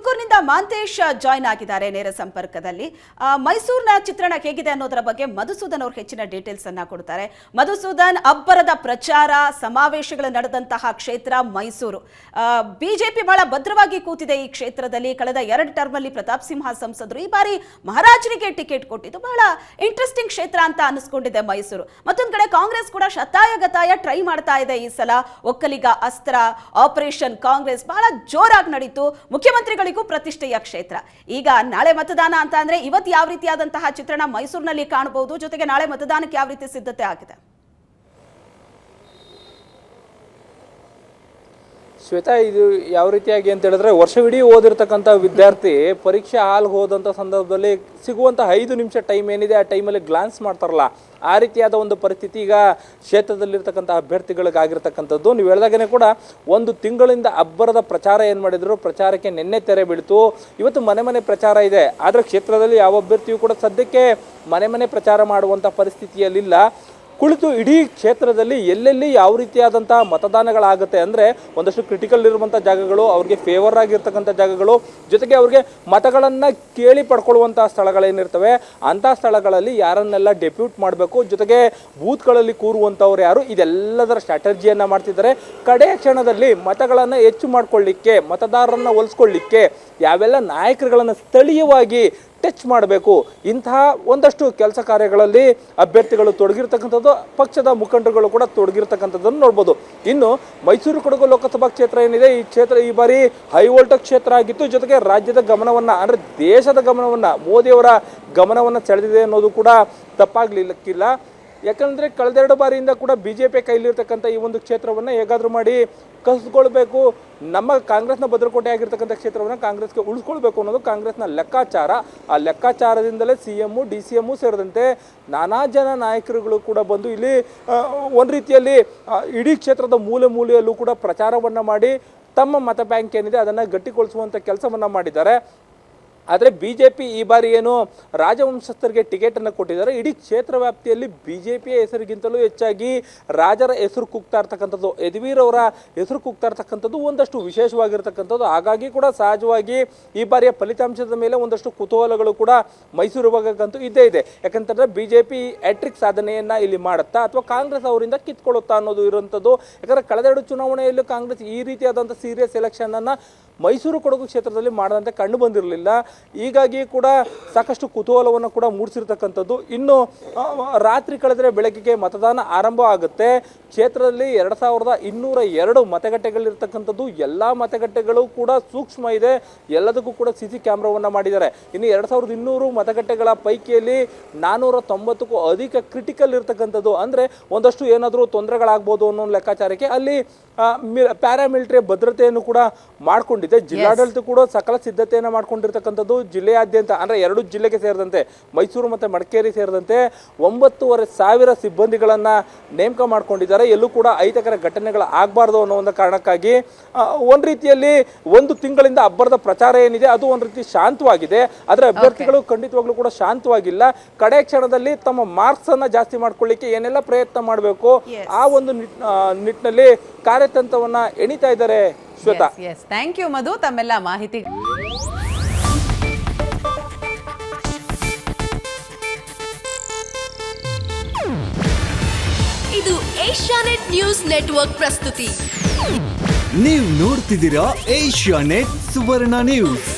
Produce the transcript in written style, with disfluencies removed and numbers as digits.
ತುಮಕೂರಿನಿಂದ Mantesh join ಆಗಿದ್ದಾರೆ ನೇರ ಸಂಪರ್ಕದಲ್ಲಿ. ಮೈಸೂರಿನ ಚಿತ್ರಣ ಹೇಗಿದೆ ಅನ್ನೋದರ ಬಗ್ಗೆ ಮಧುಸೂದನ್ ಅವರು ಹೆಚ್ಚಿನ ಡೀಟೇಲ್ಸ್ ಅನ್ನ ಕೊಡ್ತಾರೆ. ಮಧುಸೂದನ್, ಅಬ್ಬರದ ಪ್ರಚಾರ ಸಮಾವೇಶಗಳು ನಡೆದಂತಹ ಕ್ಷೇತ್ರ ಮೈಸೂರು. ಬಿಜೆಪಿ ಬಹಳ ಭದ್ರವಾಗಿ ಕೂತಿದೆ ಈ ಕ್ಷೇತ್ರದಲ್ಲಿ. ಕಳೆದ 2 ಟರ್ಮ್ ಅಲ್ಲಿ ಪ್ರತಾಪ್ ಸಿಂಹ ಸಂಸದರು, ಈ ಬಾರಿ ಮಹಾರಾಜರಿಗೆ ಟಿಕೆಟ್ ಕೊಟ್ಟಿದ್ದು ಬಹಳ ಇಂಟ್ರೆಸ್ಟಿಂಗ್ ಕ್ಷೇತ್ರ ಅಂತ ಅನಿಸ್ಕೊಂಡಿದೆ ಮೈಸೂರು. ಮತ್ತೊಂದು ಕಡೆ ಕಾಂಗ್ರೆಸ್ ಕೂಡ ಶತಾಯಗತಾಯ ಟ್ರೈ ಮಾಡ್ತಾ ಇದೆ. ಈ ಸಲ ಒಕ್ಕಲಿಗ ಅಸ್ತ್ರ, ಆಪರೇಷನ್ ಕಾಂಗ್ರೆಸ್ ಬಹಳ ಜೋರಾಗಿ ನಡೀತು. ಮುಖ್ಯಮಂತ್ರಿಗಳಿಗೂ ಪ್ರತಿಷ್ಠೆಯ ಕ್ಷೇತ್ರ. ಈಗ ನಾಳೆ ಮತದಾನ ಅಂತ ಅಂದ್ರೆ ಇವತ್ತು ಯಾವ ರೀತಿಯಾದಂತಹ ಚಿತ್ರಣ ಮೈಸೂರಿನಲ್ಲಿ ಕಾಣಬಹುದು, ಜೊತೆಗೆ ನಾಳೆ ಮತದಾನಕ್ಕೆ ಯಾವ ರೀತಿ ಸಿದ್ಧತೆ ಆಗಿದೆ? ಶ್ವೇತಾ, ಇದು ಯಾವ ರೀತಿಯಾಗಿ ಅಂತ ಹೇಳಿದ್ರೆ, ವರ್ಷವಿಡೀ ಓದಿರ್ತಕ್ಕಂಥ ವಿದ್ಯಾರ್ಥಿ ಪರೀಕ್ಷೆ ಹಾಲ್ಗೆ ಹೋದಂಥ ಸಂದರ್ಭದಲ್ಲಿ ಸಿಗುವಂಥ 5 ನಿಮಿಷ ಟೈಮ್ ಏನಿದೆ, ಆ ಟೈಮಲ್ಲಿ ಗ್ಲಾನ್ಸ್ ಮಾಡ್ತಾರಲ್ಲ, ಆ ರೀತಿಯಾದ ಒಂದು ಪರಿಸ್ಥಿತಿ ಈಗ ಕ್ಷೇತ್ರದಲ್ಲಿರ್ತಕ್ಕಂಥ ಅಭ್ಯರ್ಥಿಗಳಿಗಾಗಿರ್ತಕ್ಕಂಥದ್ದು. ನೀವು ಹೇಳಿದಾಗೇ ಕೂಡ 1 ತಿಂಗಳಿಂದ ಅಬ್ಬರದ ಪ್ರಚಾರ ಏನು ಮಾಡಿದ್ರು, ಪ್ರಚಾರಕ್ಕೆ ನಿನ್ನೆ ತೆರೆ ಬೀಳ್ತು. ಇವತ್ತು ಮನೆ ಮನೆ ಪ್ರಚಾರ ಇದೆ. ಆದರೆ ಕ್ಷೇತ್ರದಲ್ಲಿ ಯಾವ ಅಭ್ಯರ್ಥಿಯೂ ಕೂಡ ಸದ್ಯಕ್ಕೆ ಮನೆ ಮನೆ ಪ್ರಚಾರ ಮಾಡುವಂಥ ಪರಿಸ್ಥಿತಿಯಲ್ಲಿಲ್ಲ. ಕುಳಿತು ಇಡೀ ಕ್ಷೇತ್ರದಲ್ಲಿ ಎಲ್ಲೆಲ್ಲಿ ಯಾವ ರೀತಿಯಾದಂಥ ಮತದಾನಗಳಾಗುತ್ತೆ ಅಂದರೆ, ಒಂದಷ್ಟು ಕ್ರಿಟಿಕಲ್ ಇರುವಂಥ ಜಾಗಗಳು, ಅವ್ರಿಗೆ ಫೇವರ್ ಆಗಿರ್ತಕ್ಕಂಥ ಜಾಗಗಳು, ಜೊತೆಗೆ ಅವ್ರಿಗೆ ಮತಗಳನ್ನು ಕೇಳಿ ಪಡ್ಕೊಳ್ಳುವಂಥ ಸ್ಥಳಗಳೇನಿರ್ತವೆ, ಅಂಥ ಸ್ಥಳಗಳಲ್ಲಿ ಯಾರನ್ನೆಲ್ಲ ಡೆಪ್ಯೂಟ್ ಮಾಡಬೇಕು, ಜೊತೆಗೆ ಬೂತ್ಗಳಲ್ಲಿ ಕೂರುವಂಥವ್ರು ಯಾರು, ಇದೆಲ್ಲದರ ಸ್ಟ್ರಾಟಜಿಯನ್ನು ಮಾಡ್ತಿದ್ದಾರೆ. ಕಡೆಯ ಕ್ಷಣದಲ್ಲಿ ಮತಗಳನ್ನು ಹೆಚ್ಚು ಮಾಡ್ಕೊಳ್ಳಿಕ್ಕೆ, ಮತದಾರರನ್ನು ಒಲಿಸ್ಕೊಳ್ಳಿಕ್ಕೆ ಯಾವೆಲ್ಲ ನಾಯಕರುಗಳನ್ನು ಸ್ಥಳೀಯವಾಗಿ ಟಚ್ ಮಾಡಬೇಕು, ಇಂತಹ ಒಂದಷ್ಟು ಕೆಲಸ ಕಾರ್ಯಗಳಲ್ಲಿ ಅಭ್ಯರ್ಥಿಗಳು ತೊಡಗಿರ್ತಕ್ಕಂಥದ್ದು, ಪಕ್ಷದ ಮುಖಂಡರುಗಳು ಕೂಡ ತೊಡಗಿರ್ತಕ್ಕಂಥದ್ದನ್ನು ನೋಡ್ಬೋದು. ಇನ್ನು ಮೈಸೂರು ಕೊಡಗು ಲೋಕಸಭಾ ಕ್ಷೇತ್ರ ಏನಿದೆ, ಈ ಕ್ಷೇತ್ರ ಈ ಬಾರಿ ಹೈ ವೋಲ್ಟೇಜ್ ಕ್ಷೇತ್ರ ಆಗಿತ್ತು. ಜೊತೆಗೆ ರಾಜ್ಯದ ಗಮನವನ್ನು, ಅಂದರೆ ದೇಶದ ಗಮನವನ್ನು, ಮೋದಿಯವರ ಗಮನವನ್ನು ಸೆಳೆದಿದೆ ಅನ್ನೋದು ಕೂಡ ತಪ್ಪಾಗಲಿಕ್ಕಿಲ್ಲ. ಯಾಕಂದರೆ ಕಳೆದ 2 ಬಾರಿಯಿಂದ ಕೂಡ BJP ಕೈಲಿರ್ತಕ್ಕಂಥ ಈ ಒಂದು ಕ್ಷೇತ್ರವನ್ನು ಹೇಗಾದರೂ ಮಾಡಿ ಕಸಿದುಕೊಳ್ಬೇಕು, ನಮ್ಮ ಕಾಂಗ್ರೆಸ್ನ ಭದ್ರಕೋಟೆ ಆಗಿರ್ತಕ್ಕಂಥ ಕ್ಷೇತ್ರವನ್ನು ಕಾಂಗ್ರೆಸ್ಗೆ ಉಳಿಸ್ಕೊಳ್ಬೇಕು ಅನ್ನೋದು ಕಾಂಗ್ರೆಸ್ನ ಲೆಕ್ಕಾಚಾರ. ಆ ಲೆಕ್ಕಾಚಾರದಿಂದಲೇ CM, DCM ಸೇರಿದಂತೆ ನಾನಾ ಜನ ನಾಯಕರುಗಳು ಕೂಡ ಬಂದು ಇಲ್ಲಿ ಒಂದು ರೀತಿಯಲ್ಲಿ ಇಡೀ ಕ್ಷೇತ್ರದ ಮೂಲೆ ಮೂಲೆಯಲ್ಲೂ ಕೂಡ ಪ್ರಚಾರವನ್ನು ಮಾಡಿ ತಮ್ಮ ಮತ ಬ್ಯಾಂಕ್ ಏನಿದೆ ಅದನ್ನು ಗಟ್ಟಿಗೊಳಿಸುವಂಥ ಕೆಲಸವನ್ನು ಮಾಡಿದ್ದಾರೆ. ಆದರೆ BJP ಈ ಬಾರಿ ಏನು ರಾಜವಂಶಸ್ಥರಿಗೆ ಟಿಕೆಟನ್ನು ಕೊಟ್ಟಿದ್ದಾರೆ, ಇಡೀ ಕ್ಷೇತ್ರ ವ್ಯಾಪ್ತಿಯಲ್ಲಿ BJPಯ ಹೆಸರಿಗಿಂತಲೂ ಹೆಚ್ಚಾಗಿ ರಾಜರ ಹೆಸರು ಕೂಗ್ತಾ ಇರ್ತಕ್ಕಂಥದ್ದು, ಯದುವೀರ್ ಅವರ ಹೆಸರು ಕೂಗ್ತಾ ಇರ್ತಕ್ಕಂಥದ್ದು ಒಂದಷ್ಟು ವಿಶೇಷವಾಗಿರ್ತಕ್ಕಂಥದ್ದು. ಹಾಗಾಗಿ ಕೂಡ ಸಹಜವಾಗಿ ಈ ಬಾರಿಯ ಫಲಿತಾಂಶದ ಮೇಲೆ ಒಂದಷ್ಟು ಕುತೂಹಲಗಳು ಕೂಡ ಮೈಸೂರು ಭಾಗಕ್ಕಂತೂ ಇದ್ದೇ ಇದೆ. ಯಾಕಂತಂದರೆ BJP ಹ್ಯಾಟ್ರಿಕ್ ಸಾಧನೆಯನ್ನು ಇಲ್ಲಿ ಮಾಡುತ್ತಾ ಅಥವಾ ಕಾಂಗ್ರೆಸ್ ಅವರಿಂದ ಕಿತ್ಕೊಳ್ಳುತ್ತಾ ಅನ್ನೋದು ಇರುವಂಥದ್ದು. ಯಾಕಂದರೆ ಕಳೆದ 2 ಚುನಾವಣೆಯಲ್ಲೂ ಕಾಂಗ್ರೆಸ್ ಈ ರೀತಿಯಾದಂಥ ಸೀರಿಯಸ್ ಎಲೆಕ್ಷನನ್ನು ಮೈಸೂರು ಕೊಡಗು ಕ್ಷೇತ್ರದಲ್ಲಿ ಮಾಡದಂತೆ ಕಂಡು ಬಂದಿರಲಿಲ್ಲ. ಹೀಗಾಗಿ ಕೂಡ ಸಾಕಷ್ಟು ಕುತೂಹಲವನ್ನು ಕೂಡ ಮೂಡಿಸಿರ್ತಕ್ಕಂಥದ್ದು. ಇನ್ನು ರಾತ್ರಿ ಕಳೆದರೆ ಬೆಳಗ್ಗೆಗೆ ಮತದಾನ ಆರಂಭ ಆಗುತ್ತೆ. ಕ್ಷೇತ್ರದಲ್ಲಿ 2202 ಮತಗಟ್ಟೆಗಳಿರ್ತಕ್ಕಂಥದ್ದು. ಎಲ್ಲ ಮತಗಟ್ಟೆಗಳು ಕೂಡ ಸೂಕ್ಷ್ಮ ಇದೆ, ಎಲ್ಲದಕ್ಕೂ ಕೂಡ CC ಕ್ಯಾಮ್ರಾವನ್ನು ಮಾಡಿದ್ದಾರೆ. ಇನ್ನು 2200 ಮತಗಟ್ಟೆಗಳ ಪೈಕಿಯಲ್ಲಿ 490ಕ್ಕೂ ಅಧಿಕ ಕ್ರಿಟಿಕಲ್ ಇರ್ತಕ್ಕಂಥದ್ದು. ಅಂದರೆ ಒಂದಷ್ಟು ಏನಾದರೂ ತೊಂದರೆಗಳಾಗ್ಬೋದು ಅನ್ನೋ ಲೆಕ್ಕಾಚಾರಕ್ಕೆ ಅಲ್ಲಿ ಪ್ಯಾರಾಮಿಲಿಟರಿ ಭದ್ರತೆಯನ್ನು ಕೂಡ ಮಾಡಿಕೊಂಡಿದೆ. ಜಿಲ್ಲಾಡಳಿತ ಕೂಡ ಸಕಲ ಸಿದ್ಧತೆಯನ್ನು ಮಾಡ್ಕೊಂಡಿರ್ತಕ್ಕಂಥದ್ದು. ಜಿಲ್ಲೆಯಾದ್ಯಂತ ಅಂದರೆ 2 ಜಿಲ್ಲೆಗೆ ಸೇರಿದಂತೆ ಮೈಸೂರು ಮತ್ತು ಮಡಿಕೇರಿ ಸೇರಿದಂತೆ 9,500 ಸಿಬ್ಬಂದಿಗಳನ್ನು ನೇಮಕ ಮಾಡ್ಕೊಂಡಿದ್ದಾರೆ. ಎಲ್ಲೂ ಕೂಡ ಅಹಿತಕರ ಘಟನೆಗಳು ಆಗಬಾರ್ದು ಅನ್ನೋ ಒಂದು ಕಾರಣಕ್ಕಾಗಿ ಒಂದು ರೀತಿಯಲ್ಲಿ 1 ತಿಂಗಳಿಂದ ಅಬ್ಬರದ ಪ್ರಚಾರ ಏನಿದೆ ಅದು ಒಂದು ರೀತಿ ಶಾಂತವಾಗಿದೆ. ಆದರೆ ಅಭ್ಯರ್ಥಿಗಳು ಖಂಡಿತವಾಗ್ಲೂ ಕೂಡ ಶಾಂತವಾಗಿಲ್ಲ. ಕಡೆ ಕ್ಷಣದಲ್ಲಿ ತಮ್ಮ ಮಾರ್ಕ್ಸ್ ಅನ್ನ ಜಾಸ್ತಿ ಮಾಡ್ಕೊಳ್ಳಿಕ್ಕೆ ಏನೆಲ್ಲ ಪ್ರಯತ್ನ ಮಾಡಬೇಕು ಆ ಒಂದು ನಿಟ್ಟಿನಲ್ಲಿ ಕಾರ್ಯತಂತ್ರವನ್ನ ಎಣಿತಾ ಇದ್ದಾರೆ. ಶ್ವೇತಾ, ಥ್ಯಾಂಕ್ ಯು ಮಧು, ತಮ್ಮೆಲ್ಲ ಮಾಹಿತಿ. ಇದು ಏಷ್ಯಾನೆಟ್ ನ್ಯೂಸ್ ನೆಟ್ವರ್ಕ್ ಪ್ರಸ್ತುತಿ. ನೀವು ನೋಡ್ತಿದ್ದೀರಾ ಏಷ್ಯಾನೆಟ್ ಸುವರ್ಣ ನ್ಯೂಸ್.